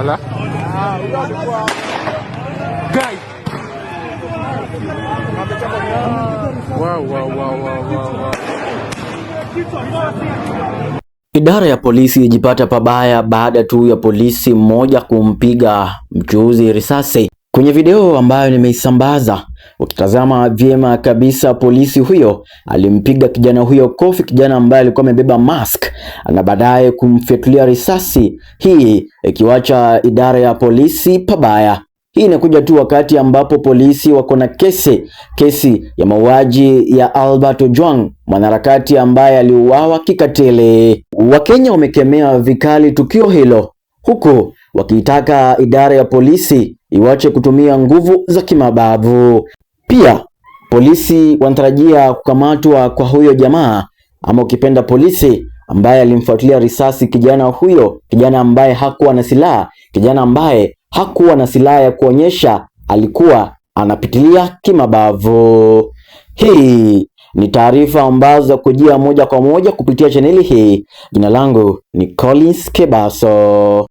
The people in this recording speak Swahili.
Ala. Guy. Wow. Idara ya polisi ijipata pabaya baada tu ya polisi mmoja kumpiga mchuuzi risasi. Kwenye video ambayo nimeisambaza, ukitazama vyema kabisa, polisi huyo alimpiga kijana huyo kofi, kijana ambaye alikuwa amebeba mask, na baadaye kumfyatulia risasi, hii ikiwacha idara ya polisi pabaya. Hii inakuja tu wakati ambapo polisi wako na kesi ya mauaji ya Albert Ojwang, mwanaharakati ambaye aliuawa kikatili. Wakenya wamekemea vikali tukio hilo, huku wakiitaka idara ya polisi iwache kutumia nguvu za kimabavu. Pia polisi wanatarajia kukamatwa kwa huyo jamaa, ama ukipenda polisi ambaye alimfuatilia risasi kijana huyo, kijana ambaye hakuwa na silaha, kijana ambaye hakuwa na silaha ya kuonyesha alikuwa anapitilia kimabavu. Hii ni taarifa ambazo kujia moja kwa moja kupitia chaneli hii. Jina langu ni Collins Kebaso.